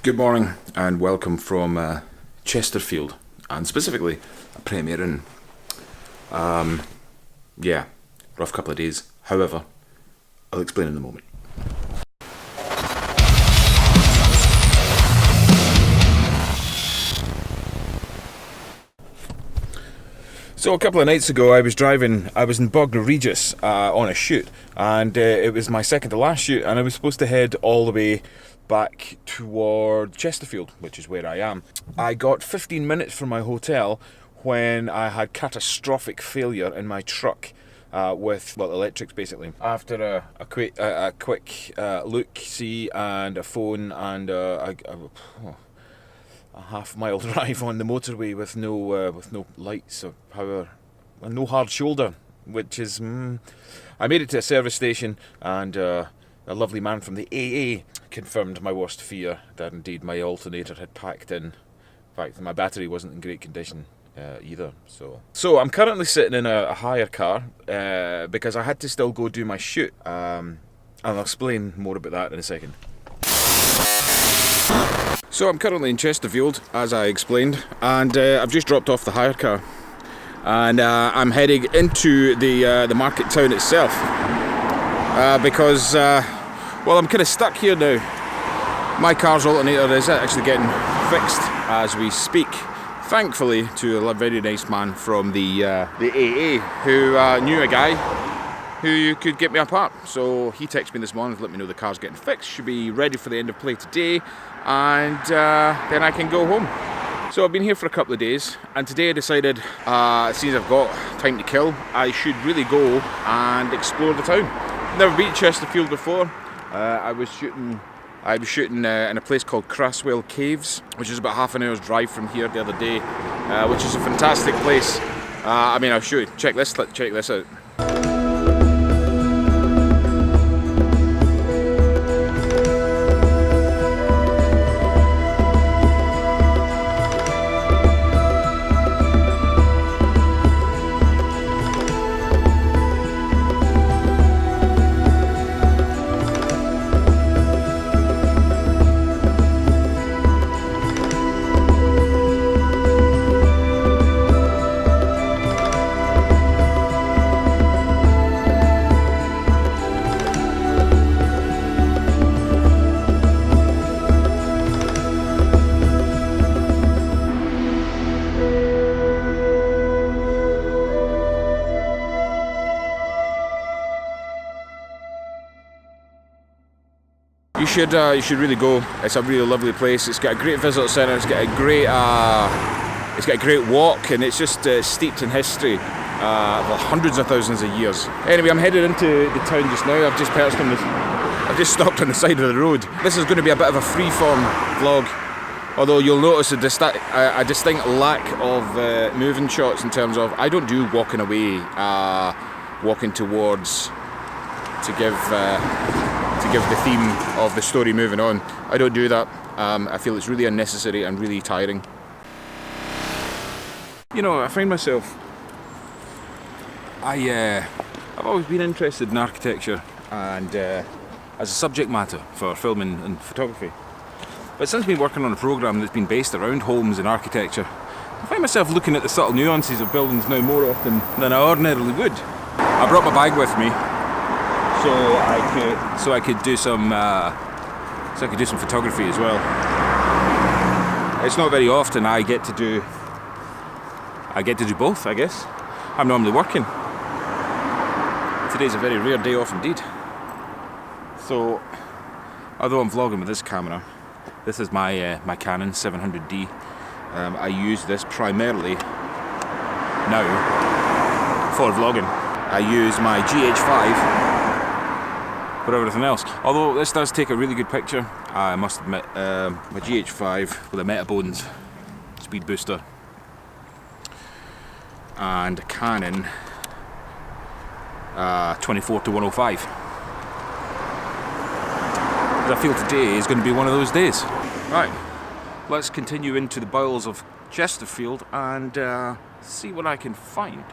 Good morning and welcome from Chesterfield, and specifically a premiere in, rough couple of days. However, I'll explain in a moment. So a couple of nights ago I was in Bognor Regis on a shoot, and it was my second to last shoot, and I was supposed to head all the way back toward Chesterfield, which is where I am. I got 15 minutes from my hotel when I had catastrophic failure in my truck with electrics basically. After a quick look-see and a phone and a half-mile drive on the motorway with no lights or power and no hard shoulder, which is I made it to a service station, and a lovely man from the AA confirmed my worst fear, that indeed my alternator had packed in. In fact, my battery wasn't in great condition either. So I'm currently sitting in a hire car because I had to still go do my shoot, and I'll explain more about that in a second. So I'm currently in Chesterfield, as I explained, and I've just dropped off the hire car, and I'm heading into the market town itself because I'm kind of stuck here now. My car's alternator is actually getting fixed as we speak, thankfully to a very nice man from the AA who knew a guy who could get me a part. So he texted me this morning to let me know the car's getting fixed, should be ready for the end of play today, and then I can go home. So I've been here for a couple of days, and today I decided, since I've got time to kill, I should really go and explore the town. Never been to Chesterfield before. I was shooting in a place called Craswell Caves, which is about half an hour's drive from here the other day, which is a fantastic place. I'll show you. Check this out. You should really go. It's a really lovely place. It's got a great visitor centre. It's got a great walk, and it's just steeped in history for hundreds of thousands of years. Anyway, I'm headed into the town just now. I've just stopped on the side of the road. This is going to be a bit of a free-form vlog, although you'll notice a distinct lack of moving shots in terms of I don't do walking away, walking towards to give the theme of the story moving on. I don't do that. I feel it's really unnecessary and really tiring. I find myself, I've always been interested in architecture and as a subject matter for filming and photography. But since been working on a programme that's been based around homes and architecture, I find myself looking at the subtle nuances of buildings now more often than I ordinarily would. I brought my bag with me, so I could do some photography as well. It's not very often I get to do both, I guess. I'm normally working. Today's a very rare day off indeed. So, although I'm vlogging with this camera, this is my Canon 700D. I use this primarily now for vlogging. I use my GH5 for everything else. Although this does take a really good picture, I must admit. My GH5 with a Metabones speed booster and a Canon 24-105. I feel today is going to be one of those days. Right, let's continue into the bowels of Chesterfield and see what I can find.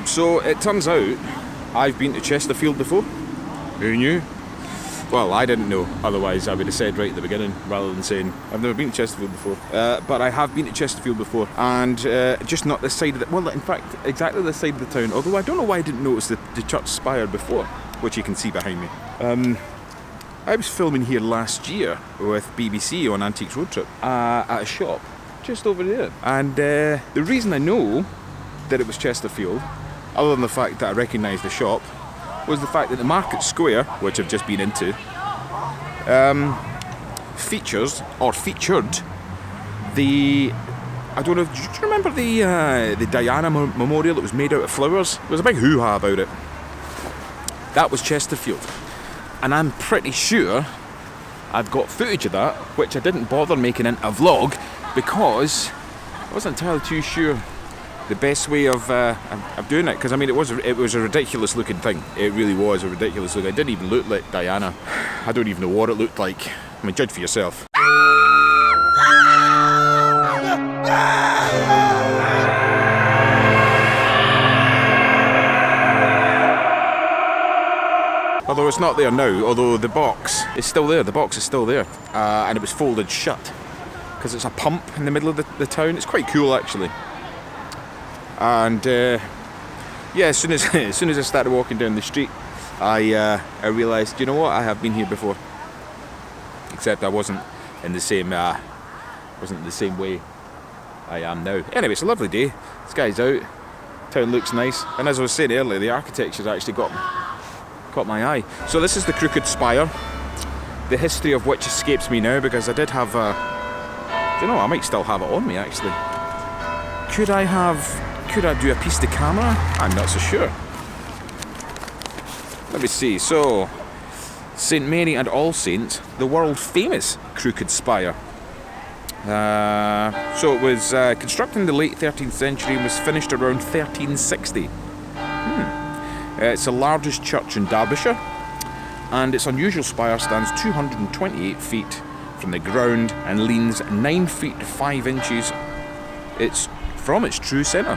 So it turns out I've been to Chesterfield before. Who knew? Well, I didn't know, otherwise I would have said right at the beginning rather than saying I've never been to Chesterfield before. But I have been to Chesterfield before, and just not this side of the, well, in fact, exactly this side of the town, although I don't know why I didn't notice the church spire before, which you can see behind me. I was filming here last year with BBC on Antiques Road Trip at a shop just over there. And the reason I know that it was Chesterfield, other than the fact that I recognised the shop, was the fact that the Market Square, which I've just been into, featured the, I don't know, do you remember the Diana Memorial that was made out of flowers? There was a big hoo-ha about it. That was Chesterfield. And I'm pretty sure I've got footage of that, which I didn't bother making into a vlog because I wasn't entirely too sure the best way of doing it, because I mean it was a ridiculous looking thing. It really was a ridiculous look. It didn't even look like Diana. I don't even know what it looked like. I mean, judge for yourself. Although it's not there now, although the box is still there. The box is still there, and it was folded shut because it's a pump in the middle of the town. It's quite cool actually. And yeah, as soon as I started walking down the street, I realised, you know what, I have been here before. Except I wasn't in the same way I am now. Anyway, it's a lovely day. Sky's out. Town looks nice, and as I was saying earlier, the architecture's actually got my eye. So this is the Crooked Spire, the history of which escapes me now because I did have you know, I might still have it on me actually. Could I do a piece de camera? I'm not so sure. Let me see. So, St Mary and All Saints, the world famous Crooked Spire. So it was constructed in the late 13th century and was finished around 1360. It's the largest church in Derbyshire, and its unusual spire stands 228 feet from the ground and leans 9 feet 5 inches from its true centre.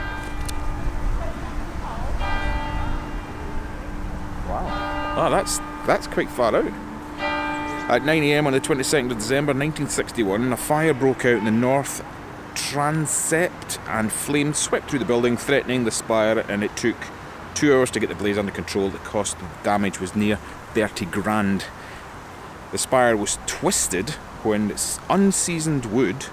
Oh, that's quite far out. At 9 AM on the 22nd of December 1961, a fire broke out in the north transept and flames swept through the building, threatening the spire, and it took 2 hours to get the blaze under control. The cost of damage was near 30 grand. The spire was twisted when unseasoned wood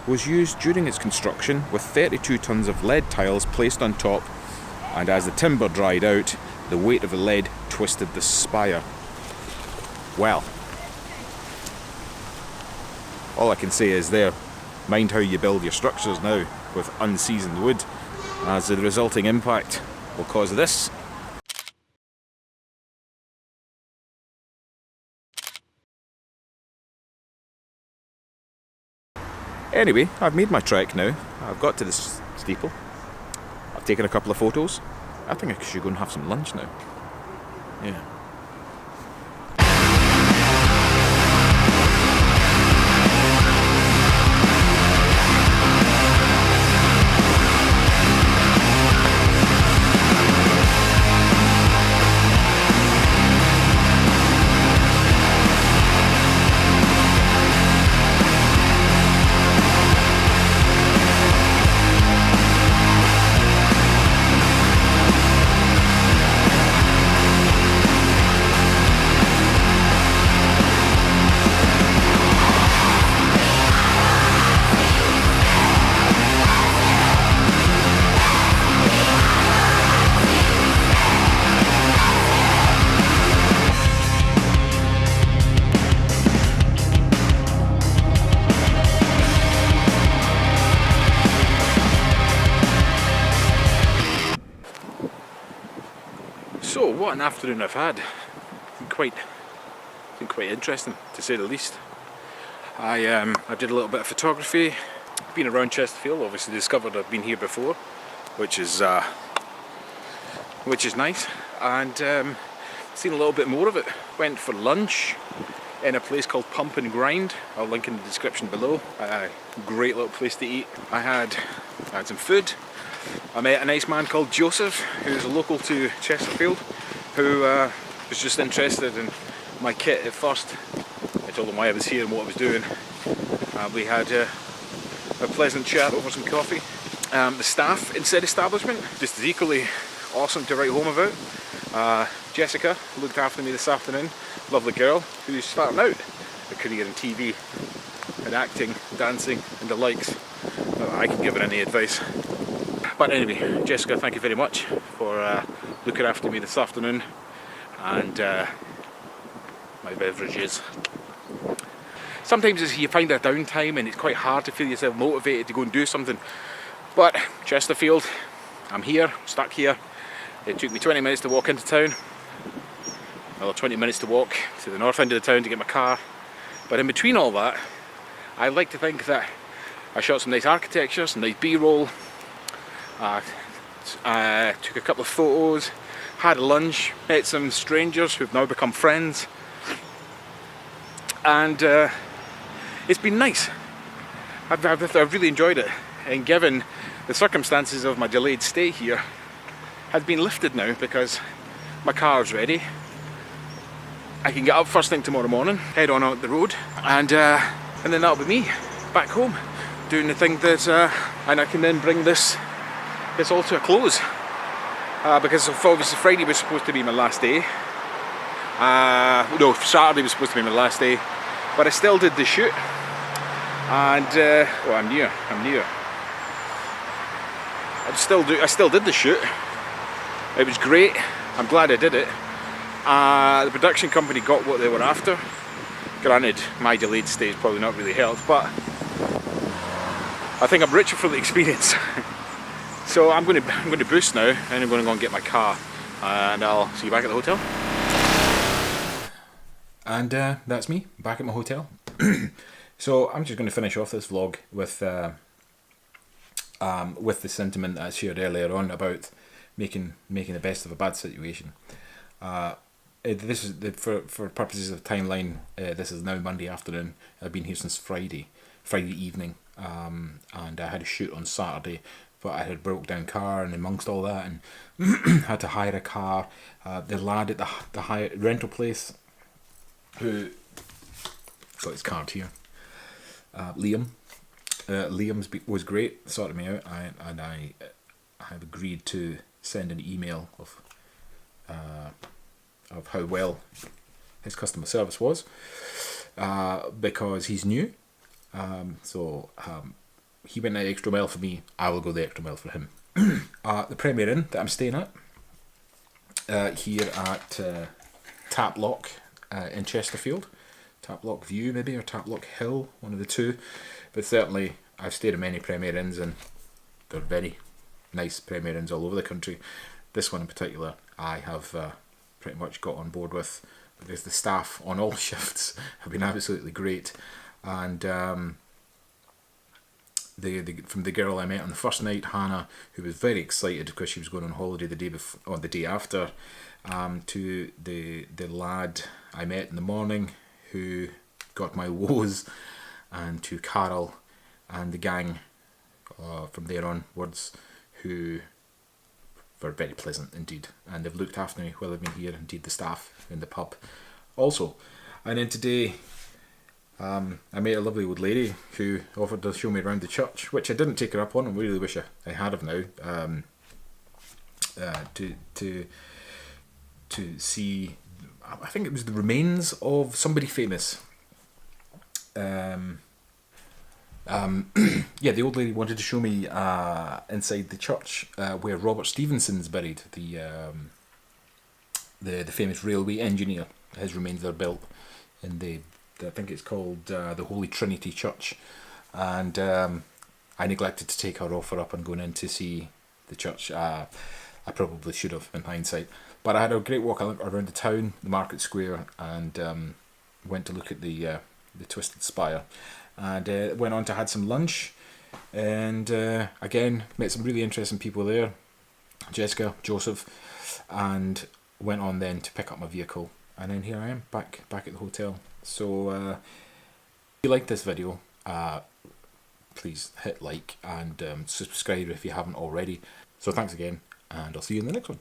was used during its construction, with 32 tons of lead tiles placed on top, and as the timber dried out, the weight of the lead twisted the spire. Well, all I can say is there, mind how you build your structures now with unseasoned wood, as the resulting impact will cause this. Anyway, I've made my trek now. I've got to the steeple. I've taken a couple of photos. I think I should go and have some lunch now. Yeah. So what an afternoon I've had. It's been quite interesting, to say the least. I did a little bit of photography, been around Chesterfield, obviously discovered I've been here before, which is nice, and seen a little bit more of it. Went for lunch in a place called Pump and Grind. I'll link in the description below. Great little place to eat. I had some food, I met a nice man called Joseph, who's a local to Chesterfield, who was just interested in my kit at first. I told him why I was here and what I was doing. We had a pleasant chat over some coffee. The staff in said establishment, just as equally awesome to write home about. Jessica looked after me this afternoon, lovely girl who's starting out a career in TV and acting, dancing and the likes. I can give her any advice. But anyway, Jessica, thank you very much for looking after me this afternoon, and my beverages. Sometimes you find a downtime and it's quite hard to feel yourself motivated to go and do something. But Chesterfield, I'm here, stuck here. It took me 20 minutes to walk into town. Another 20 minutes to walk to the north end of the town to get my car. But in between all that, I like to think that I shot some nice architecture, some nice B-roll. Took a couple of photos, had lunch, met some strangers who've now become friends. And it's been nice. I've really enjoyed it. And given the circumstances of my delayed stay here, has been lifted now because my car's ready. I can get up first thing tomorrow morning, head on out the road, and then that'll be me back home doing the thing that, and I can then bring this all to a close because obviously Friday was supposed to be my last day. No, Saturday was supposed to be my last day, but I still did the shoot, and well, I'm near. I still did the shoot. It was great. I'm glad I did it. The production company got what they were after. Granted, my delayed stay has probably not really helped, but I think I'm richer for the experience. So I'm going to boost now, and I'm going to go and get my car, and I'll see you back at the hotel. And that's me back at my hotel. So I'm just going to finish off this vlog with the sentiment that I shared earlier on about making the best of a bad situation. This is for purposes of timeline. This is now Monday afternoon. I've been here since Friday evening, and I had a shoot on Saturday, but I had a broke down car, and amongst all that, and had to hire a car. The lad at the rental place, who got his card here, Liam. Liam was great, sorted me out, and I have agreed to send an email of how well his customer service was, because he's new. So he went the extra mile for me. I will go the extra mile for him. The Premier Inn that I'm staying at here at Taplock in Chesterfield. Taplock View maybe, or Taplock Hill, one of the two. But certainly I've stayed at many Premier Inns, and they're very nice Premier Inns all over the country. This one in particular I have pretty much got on board with, because the staff on all shifts have been absolutely great. And from the girl I met on the first night, Hannah, who was very excited because she was going on holiday the day before, or the day after, to the lad I met in the morning who got my woes, and to Carol and the gang from there onwards, who were very pleasant indeed, and they've looked after me while I've been here, indeed the staff in the pub also. And then today I met a lovely old lady who offered to show me around the church, which I didn't take her up on, and really wish I had have now, to see, I think it was the remains of somebody famous. Yeah, the old lady wanted to show me inside the church where Robert Stevenson's buried, the famous railway engineer. His remains are built in I think it's called the Holy Trinity Church, and I neglected to take her offer up and going in to see the church. I probably should have in hindsight, but I had a great walk around the town, the market square, and went to look at the twisted spire, and went on to had some lunch, and again met some really interesting people there, Jessica, Joseph, and went on then to pick up my vehicle, and then here I am back at the hotel. So if you like this video, please hit like and subscribe if you haven't already. So thanks again, and I'll see you in the next one.